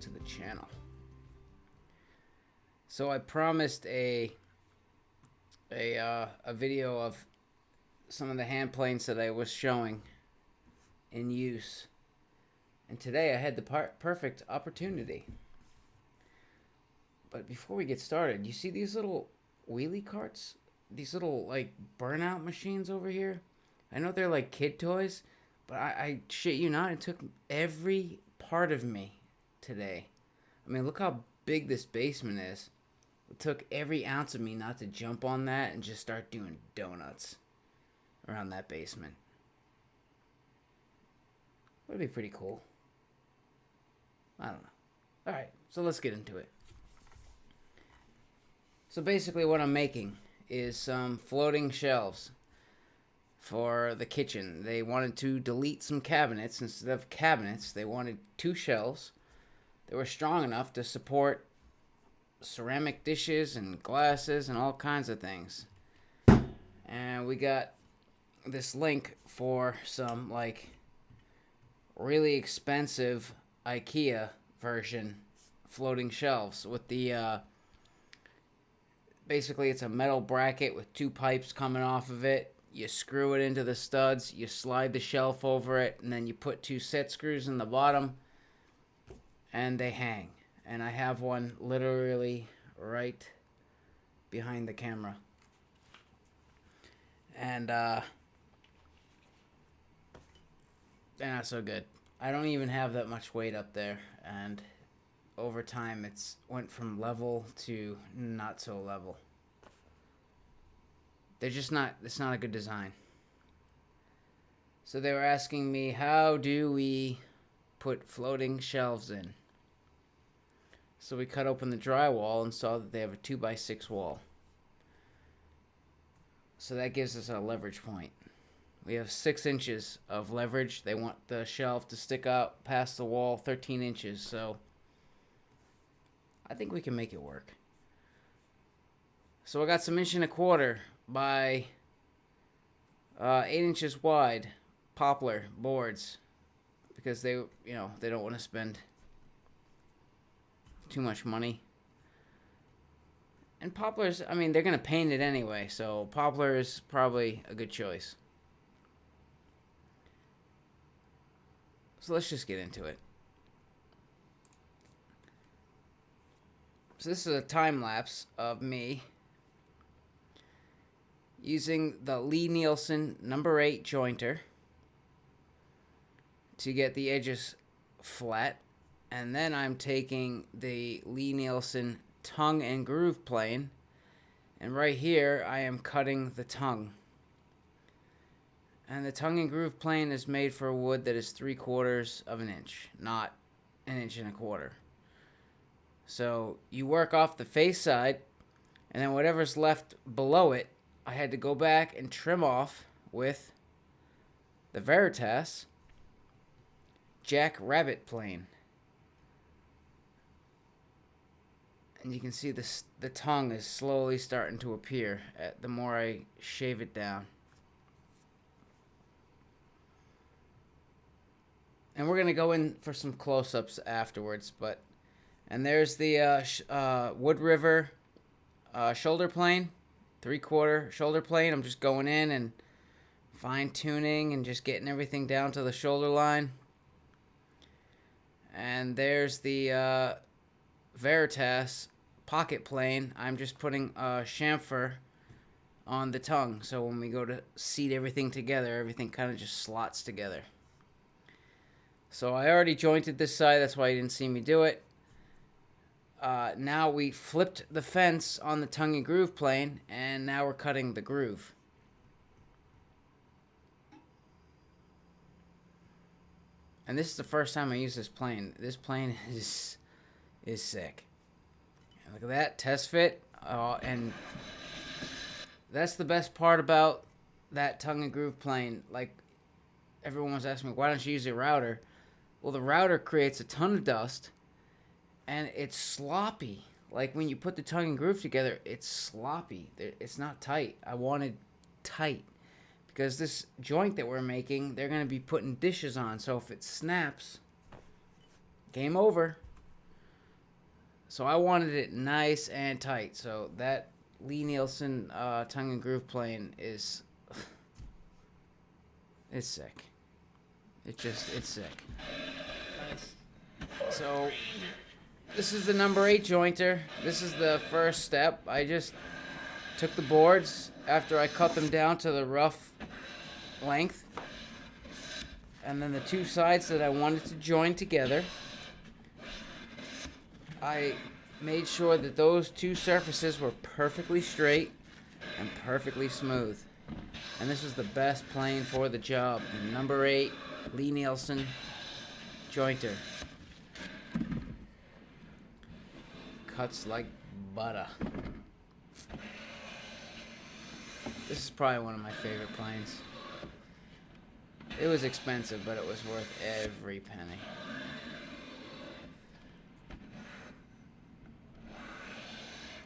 to the channel. So I promised a video of some of the hand planes that I was showing in use, and today I had the perfect opportunity. But before we get started, you see these little wheelie carts? These little like burnout machines over here? I know they're like kid toys, but I shit you not, it took every part of me today. I mean, look how big this basement is. It took every ounce of me not to jump on that and just start doing donuts around that basement. Would be pretty cool. I don't know. Alright, so let's get into it. So basically what I'm making is some floating shelves for the kitchen. They wanted to delete some cabinets. Instead of cabinets, they wanted 2 shelves that were strong enough to support ceramic dishes and glasses and all kinds of things. And we got this link for some like really expensive IKEA version floating shelves with the basically it's a metal bracket with 2 pipes coming off of it. You screw it into the studs, you slide the shelf over it, and then you put 2 set screws in the bottom, and they hang. And I have one literally right behind the camera. And they're not so good. I don't even have that much weight up there, and over time it's went from level to not so level. They're just not, it's not a good design. So they were asking me, how do we put floating shelves in? So we cut open the drywall and saw that they have a 2x6 wall. So that gives us a leverage point. We have 6 inches of leverage. They want the shelf to stick out past the wall 13 inches. So I think we can make it work. So I got some 1.25 by 8 inches wide poplar boards, because they don't want to spend too much money. And poplars, I mean, they're going to paint it anyway, so poplar is probably a good choice. So let's just get into it. So this is a time lapse of me using the Neilson number 8 jointer to get the edges flat. And then I'm taking the Neilson tongue and groove plane, and right here I am cutting the tongue. And the tongue and groove plane is made for wood that is 3/4 of an inch, not 1.25 inches. So you work off the face side, and then whatever's left below it, I had to go back and trim off with the Varitas Jackrabbit plane. And you can see the tongue is slowly starting to appear the more I shave it down. And we're going to go in for some close-ups afterwards. And there's the Wood River shoulder plane, 3/4 shoulder plane. I'm just going in and fine-tuning and just getting everything down to the shoulder line. And there's the Varitas pocket plane. I'm just putting chamfer on the tongue, so when we go to seat everything together, everything kind of just slots together. So I already jointed this side, that's why you didn't see me do it. Now we flipped the fence on the tongue and groove plane, and now we're cutting the groove. And this is the first time I use this plane. This plane is sick. Look at that, test fit. And that's the best part about that tongue and groove plane. Like, everyone was asking me, why don't you use a router? Well, the router creates a ton of dust, and it's sloppy. Like, when you put the tongue and groove together, it's sloppy. It's not tight. I wanted tight, because this joint that we're making, they're going to be putting dishes on. So if it snaps, game over. So I wanted it nice and tight. So that Neilson tongue and groove plane is it's sick. It's sick. Nice. So this is the number 8 jointer. This is the first step. I just took the boards after I cut them down to the rough length. And then the two sides that I wanted to join together, I made sure that those two surfaces were perfectly straight and perfectly smooth. And this is the best plane for the job. The number 8 Neilson jointer. Cuts like butter. This is probably one of my favorite planes. It was expensive, but it was worth every penny.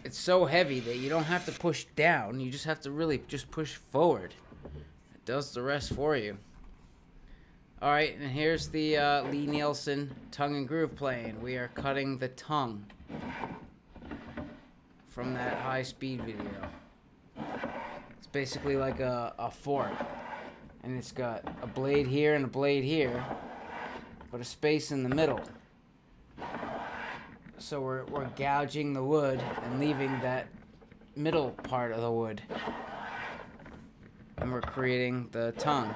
It's so heavy that you don't have to push down. You just have to really just push forward. It does the rest for you. All right, and here's the Neilson tongue and groove plane. We are cutting the tongue from that high-speed video. It's basically like a fork. And it's got a blade here and a blade here, but a space in the middle. So we're gouging the wood and leaving that middle part of the wood. And we're creating the tongue.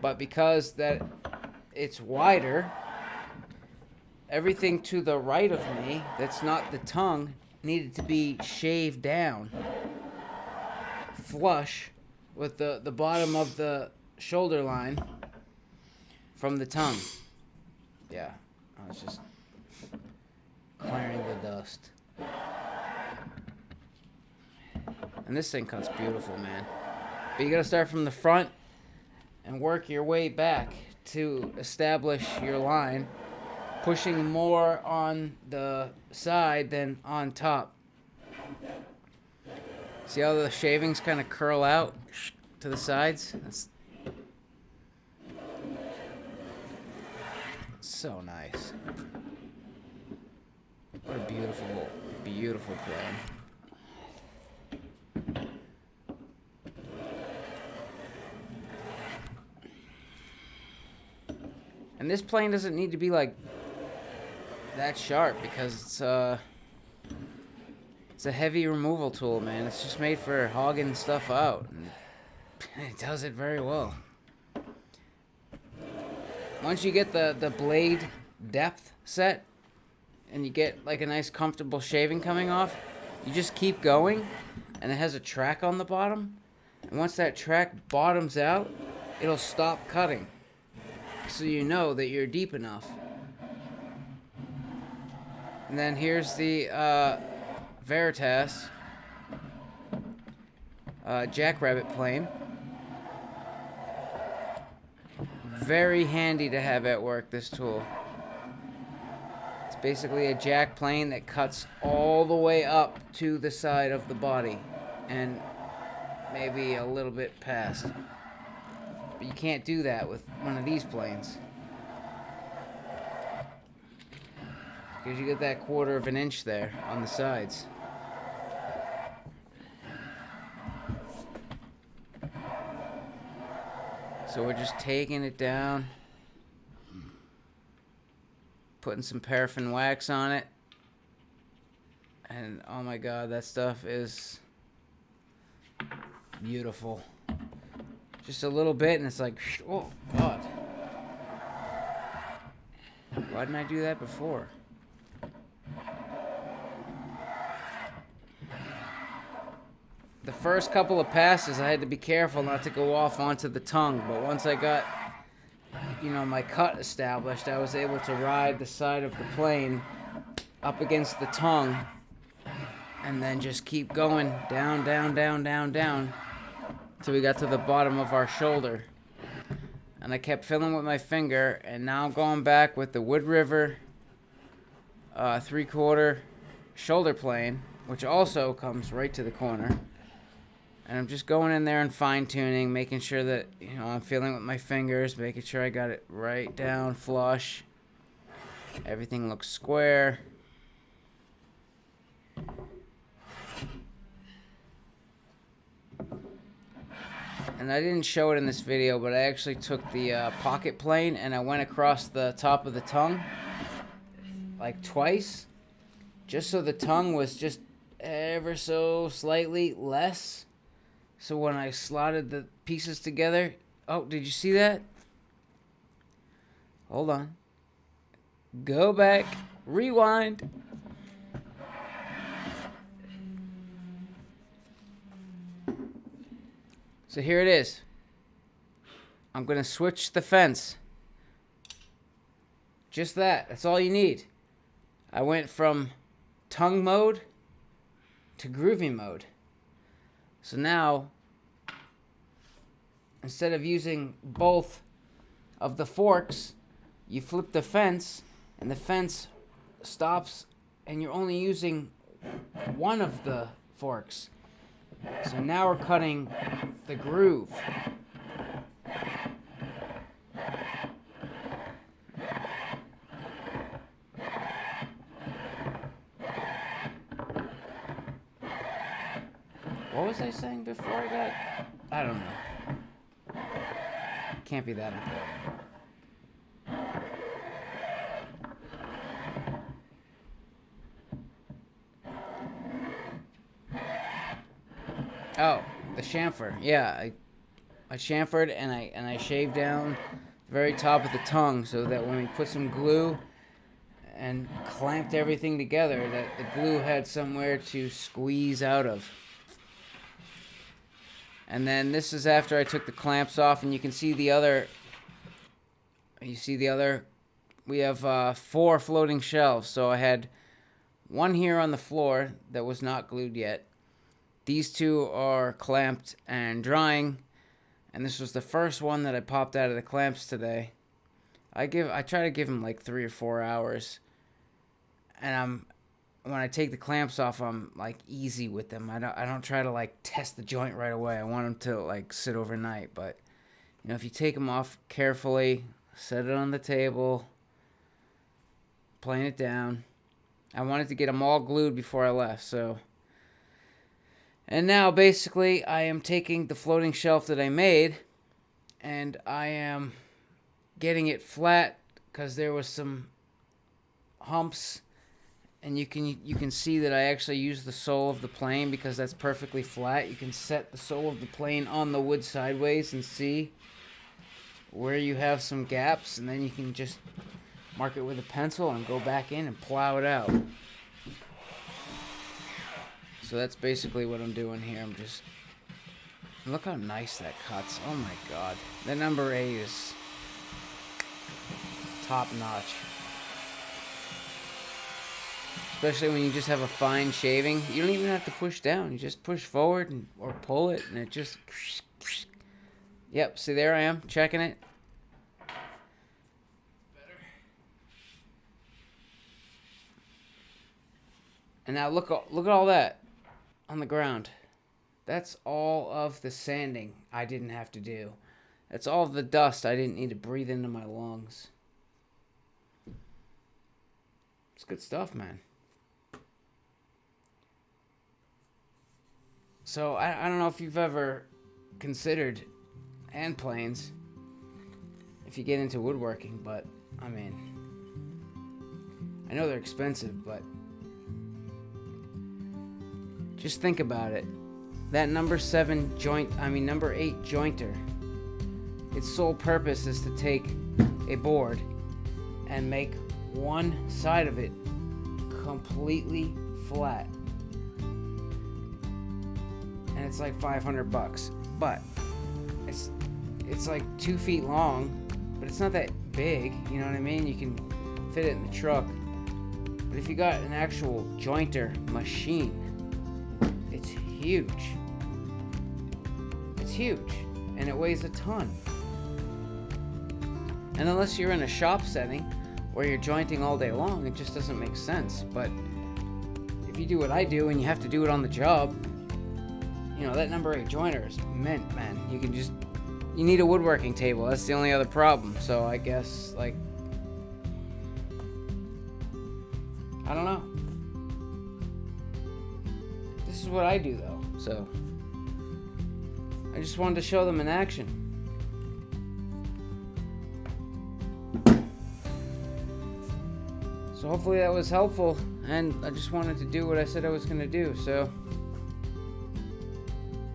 But because that it's wider, everything to the right of me that's not the tongue needed to be shaved down flush with the bottom of the shoulder line from the tongue. Yeah, I was just clearing the dust. And this thing cuts beautiful, man. But you gotta start from the front and work your way back to establish your line, pushing more on the side than on top. See how the shavings kind of curl out to the sides? That's so nice. What a beautiful, beautiful plane. And this plane doesn't need to be like that sharp because it's a heavy removal tool, man. It's just made for hogging stuff out. And it does it very well. Once you get the blade depth set and you get like a nice comfortable shaving coming off, you just keep going, and it has a track on the bottom. And once that track bottoms out, it'll stop cutting. So you know that you're deep enough. And then here's the Varitas jackrabbit plane. Very handy to have at work, this tool. It's basically a jack plane that cuts all the way up to the side of the body and maybe a little bit past. But you can't do that with one of these planes, because you get that 1/4 of an inch there on the sides. So we're just taking it down, putting some paraffin wax on it, and oh my god, that stuff is beautiful. Just a little bit and it's like, oh god, why didn't I do that before? The first couple of passes I had to be careful not to go off onto the tongue, but once I got my cut established, I was able to ride the side of the plane up against the tongue and then just keep going down, down, down, down, down till we got to the bottom of our shoulder. And I kept filling with my finger, and now I'm going back with the Wood River 3/4 shoulder plane, which also comes right to the corner. And I'm just going in there and fine-tuning, making sure that, I'm feeling with my fingers, making sure I got it right down flush. Everything looks square. and I didn't show it in this video, but I actually took the pocket plane and I went across the top of the tongue like twice, just so the tongue was just ever so slightly less. So when I slotted the pieces together, oh, did you see that? Hold on. Go back. Rewind. So here it is. I'm going to switch the fence. Just that. That's all you need. I went from tongue mode to groovy mode. So now, instead of using both of the forks, you flip the fence and the fence stops and you're only using one of the forks. So now we're cutting the groove. What was I saying before I got? I don't know. Can't be that important. Oh, the chamfer. Yeah, I chamfered and I shaved down the very top of the tongue so that when we put some glue and clamped everything together, that the glue had somewhere to squeeze out of. And then this is after I took the clamps off, and you can see the other. You see the other. We have 4 floating shelves. So I had one here on the floor that was not glued yet. These 2 are clamped and drying, and this was the first one that I popped out of the clamps today. I try to give them like 3 or 4 hours, and when I take the clamps off, I'm like easy with them. I don't try to like test the joint right away. I want them to like sit overnight. But you know, if you take them off carefully, set it on the table, plane it down. I wanted to get them all glued before I left. So, and now basically I am taking the floating shelf that I made, and I am getting it flat because there was some humps. And you can see that I actually use the sole of the plane because that's perfectly flat. You can set the sole of the plane on the wood sideways and see where you have some gaps, and then you can just mark it with a pencil and go back in and plow it out. So that's basically what I'm doing here. I'm just, look how nice that cuts. Oh my god. That number 8 is top notch. Especially when you just have a fine shaving. You don't even have to push down. You just push forward or pull it, and it just... Yep, see, there I am, checking it. Better. And now look at all that on the ground. That's all of the sanding I didn't have to do. That's all of the dust I didn't need to breathe into my lungs. It's good stuff, man. So, I don't know if you've ever considered hand planes if you get into woodworking, but, I mean, I know they're expensive, but just think about it. That number 8 jointer, its sole purpose is to take a board and make one side of it completely flat. And it's like $500, but it's like 2 feet long, but it's not that big, you know what I mean? You can fit it in the truck. But if you got an actual jointer machine, it's huge. It's huge, and it weighs a ton. And unless you're in a shop setting where you're jointing all day long, it just doesn't make sense. But if you do what I do and you have to do it on the job, you know, that number 8 jointer is mint, man. You need a woodworking table. That's the only other problem. So I guess, like, I don't know. This is what I do, though. So I just wanted to show them in action. So hopefully that was helpful, and I just wanted to do what I said I was going to do. So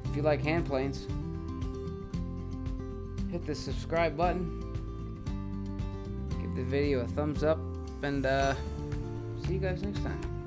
if you like hand planes, hit the subscribe button, give the video a thumbs up, and see you guys next time.